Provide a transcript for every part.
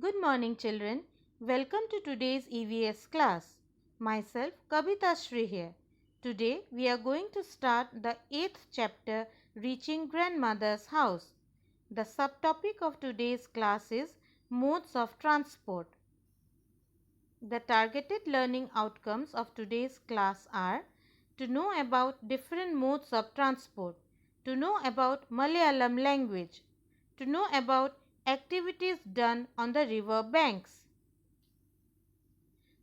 Good morning, children. Welcome to today's EVS class. Myself, Kavita Shri here. Today, we are going to start the 8th chapter, Reaching Grandmother's House. The subtopic of today's class is Modes of Transport. The targeted learning outcomes of today's class are to know about different modes of transport, to know about Malayalam language, to know about activities done on the river banks.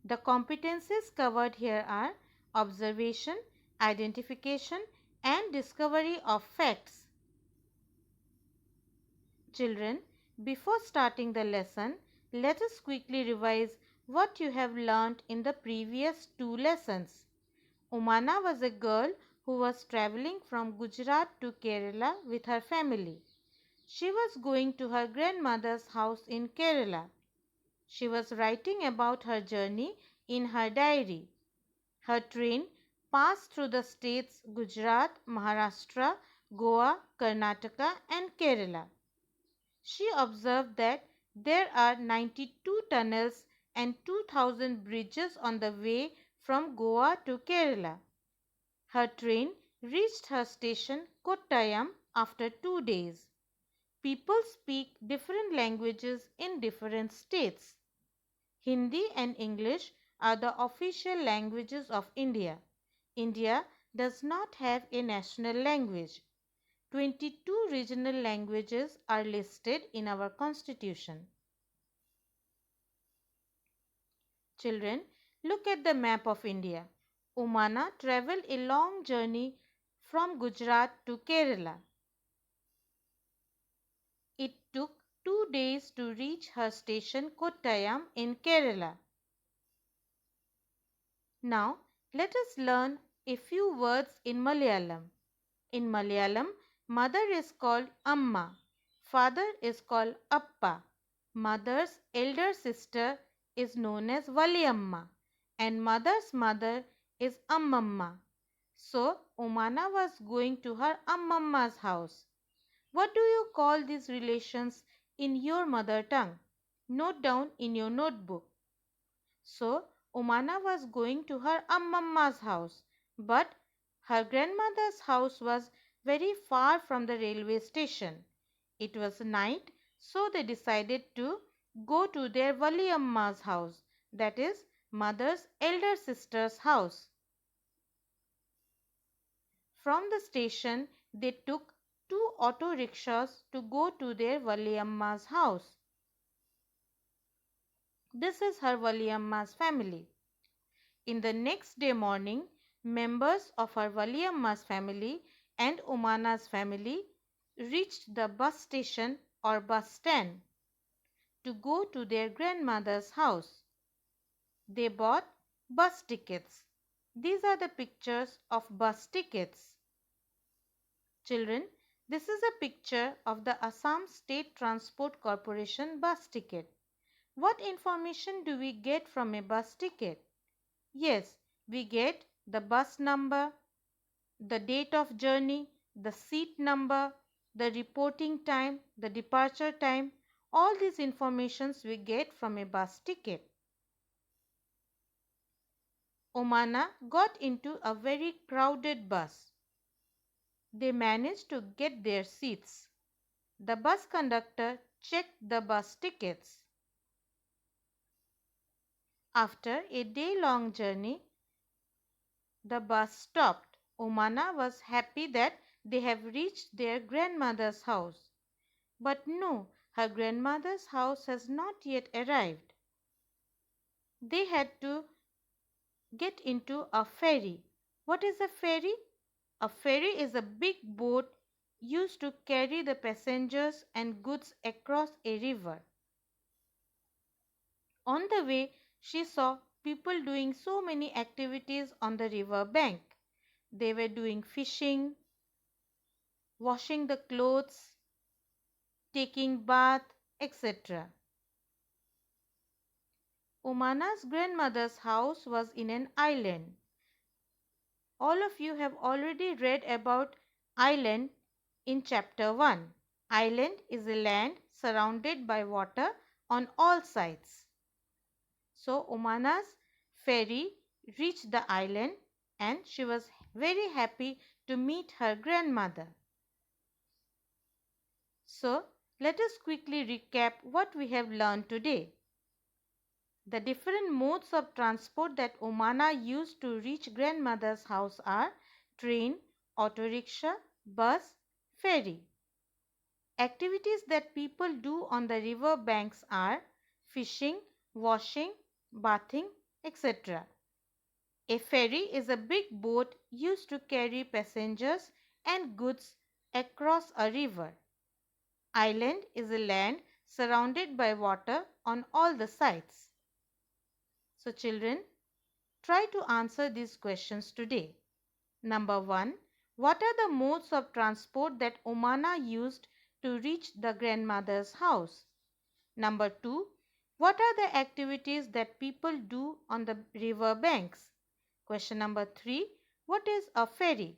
The competencies covered here are observation, identification, and discovery of facts. Children, before starting the lesson, let us quickly revise what you have learnt in the previous two lessons. Umana was a girl who was travelling from Gujarat to Kerala with her family. She was going to her grandmother's house in Kerala. She was writing about her journey in her diary. Her train passed through the states Gujarat, Maharashtra, Goa, Karnataka and Kerala. She observed that there are 92 tunnels and 2000 bridges on the way from Goa to Kerala. Her train reached her station Kottayam after 2 days. People speak different languages in different states. Hindi and English are the official languages of India. India does not have a national language. 22 regional languages are listed in our constitution. Children, look at the map of India. Umana travelled a long journey from Gujarat to Kerala. It took 2 days to reach her station Kottayam in Kerala. Now, let us learn a few words in Malayalam. In Malayalam, mother is called Amma, father is called Appa, mother's elder sister is known as Valiyamma, and mother's mother is Ammamma. So, Umana was going to her Ammamma's house. What do you call these relations in your mother tongue? Note down in your notebook. So, Umana was going to her Ammamma's house, but her grandmother's house was very far from the railway station. It was night, so they decided to go to their Valiyamma's house, that is, mother's elder sister's house. From the station, they took 2 auto rickshaws to go to their Valiyamma's house. This is her Valiyamma's family. In the next day morning, members of her Valiyamma's family and Umana's family reached the bus station or bus stand to go to their grandmother's house. They bought bus tickets. These are the pictures of bus tickets. Children, this is a picture of the Assam State Transport Corporation bus ticket. What information do we get from a bus ticket? Yes, we get the bus number, the date of journey, the seat number, the reporting time, the departure time. All these informations we get from a bus ticket. Umana got into a very crowded bus. They managed to get their seats. The bus conductor checked the bus tickets. After a day-long journey, the bus stopped. Umana was happy that they have reached their grandmother's house. But no, her grandmother's house has not yet arrived. They had to get into a ferry. What is a ferry? A ferry is a big boat used to carry the passengers and goods across a river. On the way, she saw people doing so many activities on the river bank. They were doing fishing, washing the clothes, taking bath, etc. Umana's grandmother's house was in an island. All of you have already read about island in chapter 1. Island is a land surrounded by water on all sides. So Umana's fairy reached the island and she was very happy to meet her grandmother. So let us quickly recap what we have learned today. The different modes of transport that Umana used to reach grandmother's house are train, auto rickshaw, bus, ferry. Activities that people do on the river banks are fishing, washing, bathing, etc. A ferry is a big boat used to carry passengers and goods across a river. Island is a land surrounded by water on all the sides. So children, try to answer these questions today. Number 1. What are the modes of transport that Umana used to reach the grandmother's house? Number 2. What are the activities that people do on the river banks? Question number 3. What is a ferry?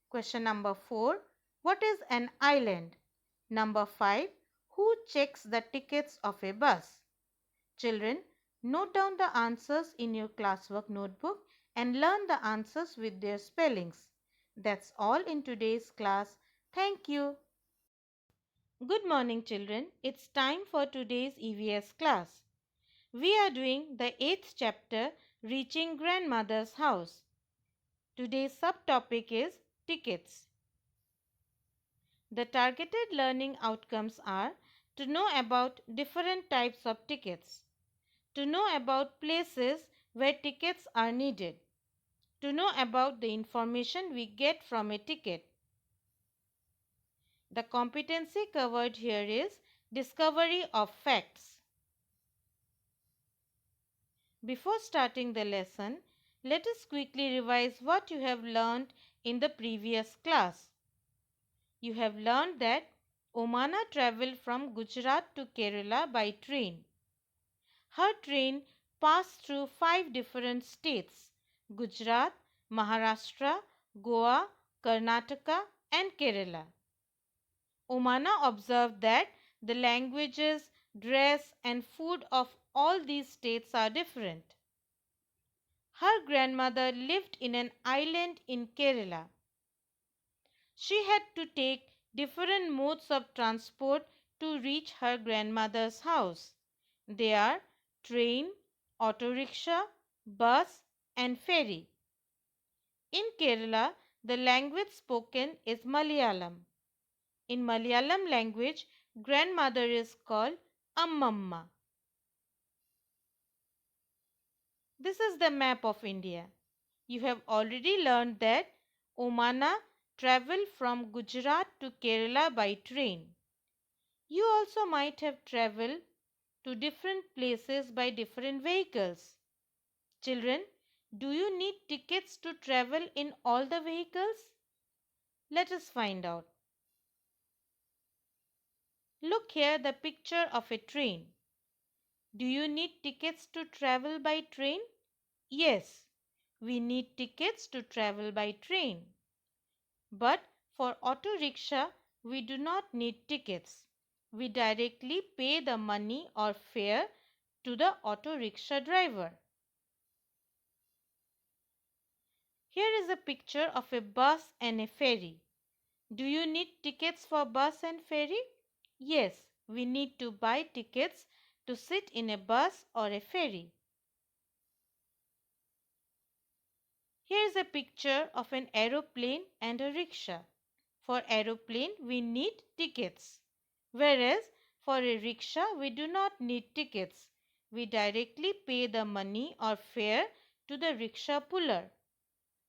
Question number 4. What is an island? Number 5. Who checks the tickets of a bus? Children, note down the answers in your classwork notebook and learn the answers with their spellings. That's all in today's class. Thank you. Good morning, children. It's time for today's EVS class. We are doing the 8th chapter, Reaching Grandmother's House. Today's subtopic is tickets. The targeted learning outcomes are to know about different types of tickets, to know about places where tickets are needed, to know about the information we get from a ticket. The competency covered here is discovery of facts. Before starting the lesson, let us quickly revise what you have learned in the previous class. You have learned that Omana travelled from Gujarat to Kerala by train. Her train passed through 5 different states: Gujarat, Maharashtra, Goa, Karnataka and Kerala. Omana observed that the languages, dress and food of all these states are different. Her grandmother lived in an island in Kerala. She had to take different modes of transport to reach her grandmother's house. They are train, auto rickshaw, bus and ferry. In Kerala, the language spoken is Malayalam. In Malayalam language, grandmother is called Ammamma. This is the map of India. You have already learned that Omana travelled from Gujarat to Kerala by train. You also might have travelled to different places by different vehicles. Children, do you need tickets to travel in all the vehicles? Let us find out. Look here, the picture of a train. Do you need tickets to travel by train? Yes, we need tickets to travel by train. But for auto rickshaw, we do not need tickets. We directly pay the money or fare to the auto rickshaw driver. Here is a picture of a bus and a ferry. Do you need tickets for bus and ferry? Yes, we need to buy tickets to sit in a bus or a ferry. Here is a picture of an aeroplane and a rickshaw. For aeroplane, we need tickets, whereas for a rickshaw, we do not need tickets. We directly pay the money or fare to the rickshaw puller.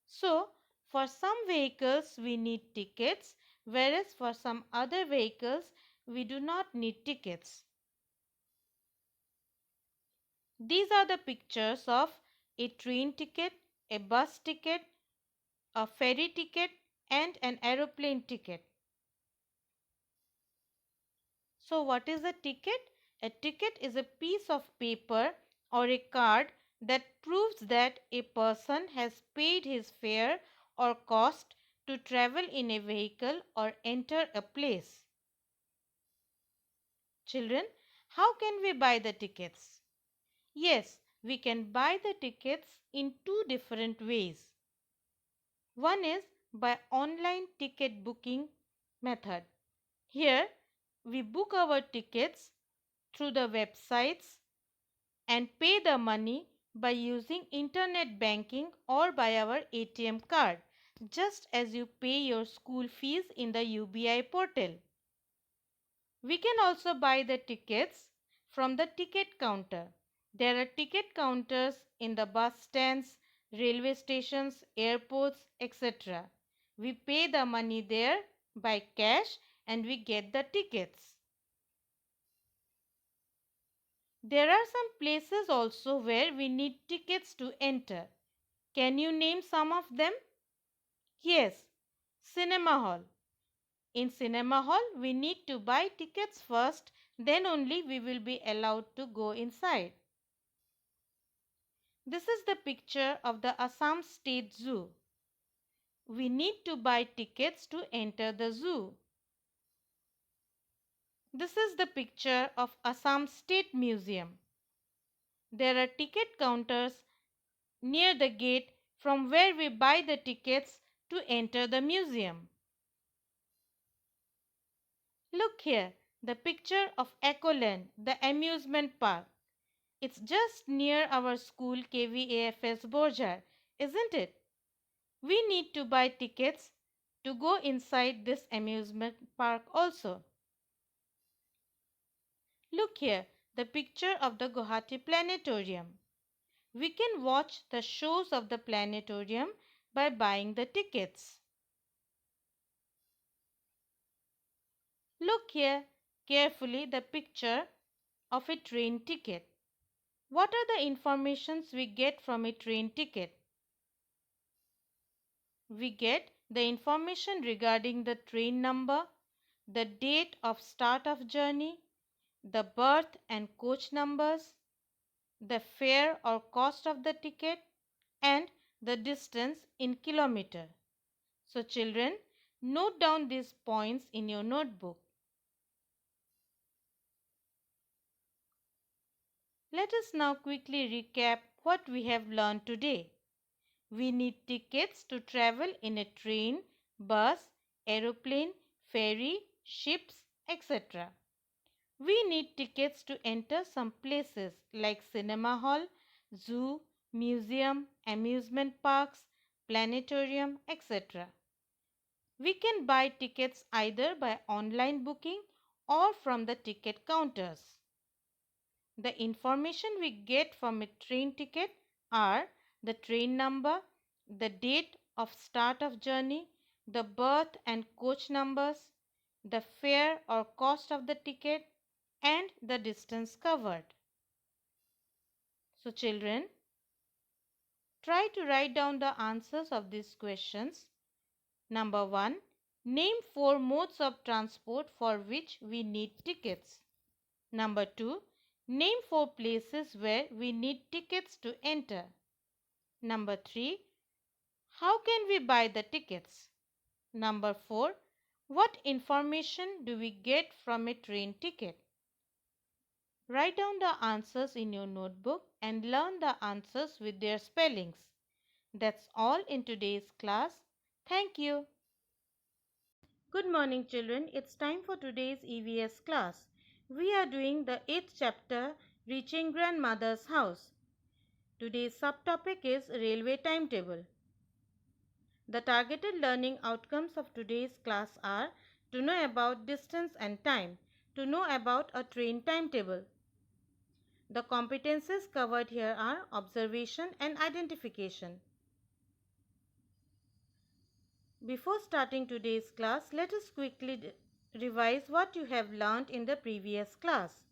So, for some vehicles, we need tickets, whereas for some other vehicles, we do not need tickets. These are the pictures of a train ticket, a bus ticket, a ferry ticket and an aeroplane ticket. So what is a ticket? A ticket is a piece of paper or a card that proves that a person has paid his fare or cost to travel in a vehicle or enter a place. Children, How can we buy the tickets? Yes, we can buy the tickets in two different ways. One is by online ticket booking method. Here we book our tickets through the websites and pay the money by using internet banking or by our ATM card, just as you pay your school fees in the UBI portal. We can also buy the tickets from the ticket counter. There are ticket counters in the bus stands, railway stations, airports, etc. We pay the money there by cash and we get the tickets. There are some places also where we need tickets to enter. Can you name some of them? Yes, cinema hall. In cinema hall, we need to buy tickets first, then only we will be allowed to go inside. This is the picture of the Assam State Zoo. We need to buy tickets to enter the zoo. This is the picture of Assam State Museum. There are ticket counters near the gate from where we buy the tickets to enter the museum. Look here, the picture of Ecoland, the amusement park. It's just near our school KVAFS Borjar, isn't it? We need to buy tickets to go inside this amusement park also. Look here, the picture of the Guwahati Planetarium. We can watch the shows of the planetarium by buying the tickets. Look here carefully the picture of a train ticket. What are the informations we get from a train ticket? We get the information regarding the train number, the date of start of journey, the berth and coach numbers, the fare or cost of the ticket, and the distance in kilometer. So children, note down these points in your notebook. Let us now quickly recap what we have learned today. We need tickets to travel in a train, bus, aeroplane, ferry, ships, etc. We need tickets to enter some places like cinema hall, zoo, museum, amusement parks, planetarium, etc. We can buy tickets either by online booking or from the ticket counters. The information we get from a train ticket are the train number, the date of start of journey, the berth and coach numbers, the fare or cost of the ticket, and the distance covered. So children, try to write down the answers of these questions. Number 1. Name 4 modes of transport for which we need tickets. Number 2. Name 4 places where we need tickets to enter. Number 3. How can we buy the tickets? Number 4. What information do we get from a train ticket? Write down the answers in your notebook and learn the answers with their spellings. That's all in today's class. Thank you. Good morning children. It's time for today's EVS class. We are doing the 8th chapter, Reaching Grandmother's House. Today's subtopic is Railway Timetable. The targeted learning outcomes of today's class are to know about distance and time, to know about a train timetable. The competences covered here are observation and identification. Before starting today's class, let us quickly revise what you have learnt in the previous class.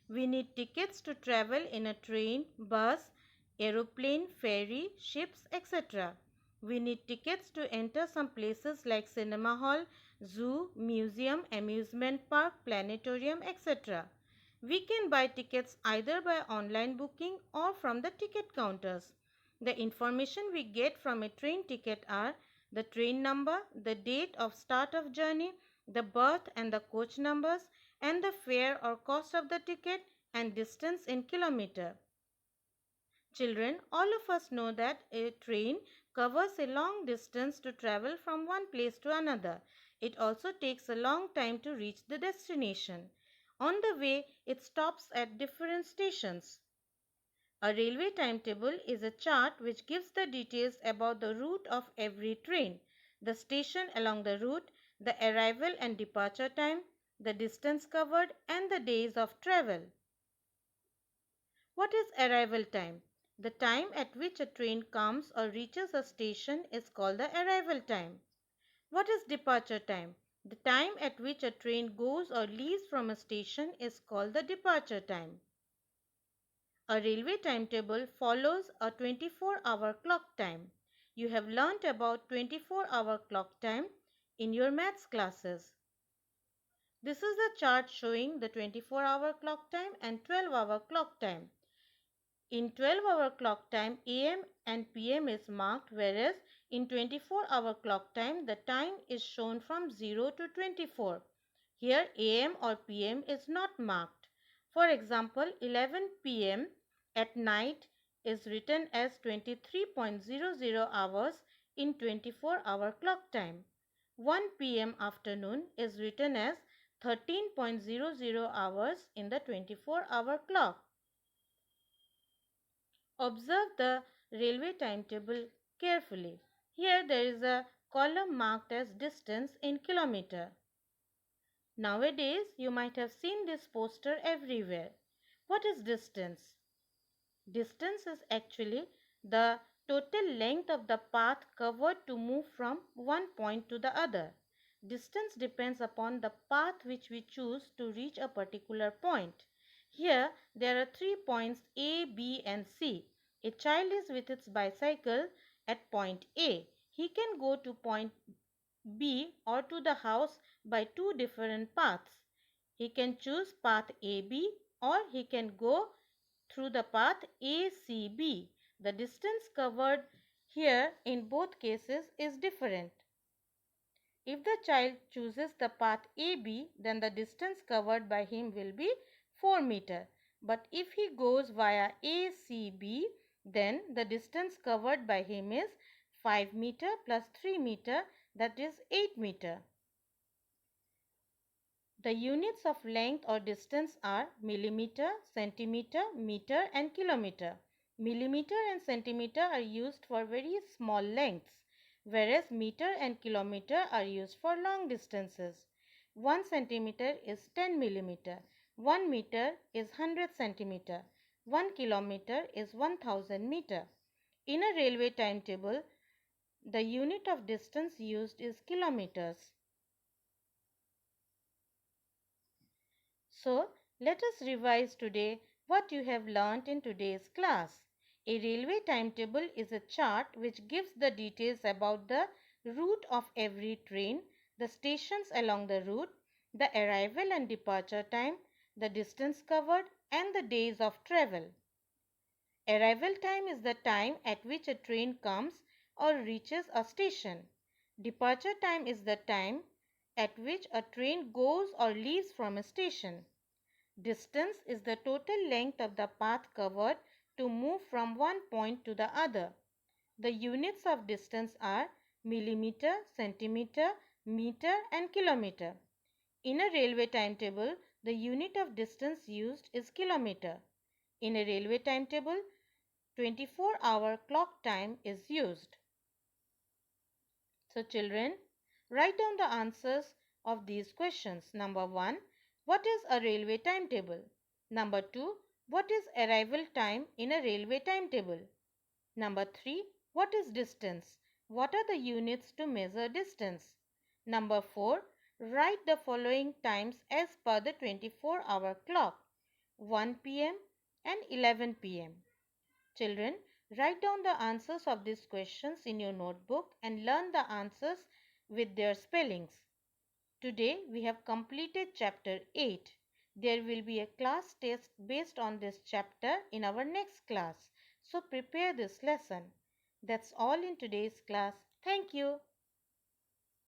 We need tickets to travel in a train, bus, aeroplane, ferry, ships, etc. We need tickets to enter some places like cinema hall, zoo, museum, amusement park, planetarium, etc. We can buy tickets either by online booking or from the ticket counters. The information we get from a train ticket are the train number, the date of start of journey, the berth and the coach numbers, and the fare or cost of the ticket and distance in kilometer. Children, all of us know that a train covers a long distance to travel from one place to another. It also takes a long time to reach the destination. On the way, it stops at different stations. A railway timetable is a chart which gives the details about the route of every train, the station along the route, the arrival and departure time, the distance covered, and the days of travel. What is arrival time? The time at which a train comes or reaches a station is called the arrival time. What is departure time? The time at which a train goes or leaves from a station is called the departure time. A railway timetable follows a 24-hour clock time. You have learnt about 24-hour clock time in your maths classes. This is the chart showing the 24-hour clock time and 12-hour clock time. In 12-hour clock time, AM and PM is marked, whereas in 24-hour clock time, the time is shown from 0 to 24. Here, AM or PM is not marked. For example, 11 PM at night is written as 23.00 hours in 24-hour clock time. 1 PM afternoon is written as 13.00 hours in the 24-hour clock. Observe the railway timetable carefully. Here there is a column marked as distance in kilometer. Nowadays you might have seen this poster everywhere. What is distance? Distance is actually the total length of the path covered to move from one point to the other. Distance depends upon the path which we choose to reach a particular point. Here there are 3 points A, B and C. A child is with its bicycle at point A. He can go to point B or to the house by two different paths. He can choose path AB or he can go through the path ACB. The distance covered here in both cases is different. If the child chooses the path AB, then the distance covered by him will be 4 meter. But if he goes via ACB, then the distance covered by him is 5 meter plus 3 meter, that is 8 meter. The units of length or distance are millimeter, centimeter, meter and kilometer. Millimeter and centimeter are used for very small lengths, whereas meter and kilometer are used for long distances. 1 centimeter is 10 millimeter, 1 meter is 100 centimeter, 1 kilometer is 1000 meter. In a railway timetable, the unit of distance used is kilometers. So, let us revise today what you have learnt in today's class. A railway timetable is a chart which gives the details about the route of every train, the stations along the route, the arrival and departure time, the distance covered and the days of travel. Arrival time is the time at which a train comes or reaches a station. Departure time is the time at which a train goes or leaves from a station. Distance is the total length of the path covered to move from one point to the other. The units of distance are millimeter, centimeter, meter and kilometer. In a railway timetable, the unit of distance used is kilometer. In a railway timetable, 24-hour clock time is used. So children, write down the answers of these questions. Number 1. What is a railway timetable? Number 2. What is arrival time in a railway timetable? Number 3. What is distance? What are the units to measure distance? Number 4. Write the following times as per the 24-hour clock: 1 p.m. and 11 p.m. Children, write down the answers of these questions in your notebook and learn the answers with their spellings. Today we have completed chapter 8. There will be a class test based on this chapter in our next class. So prepare this lesson. That's all in today's class. Thank you.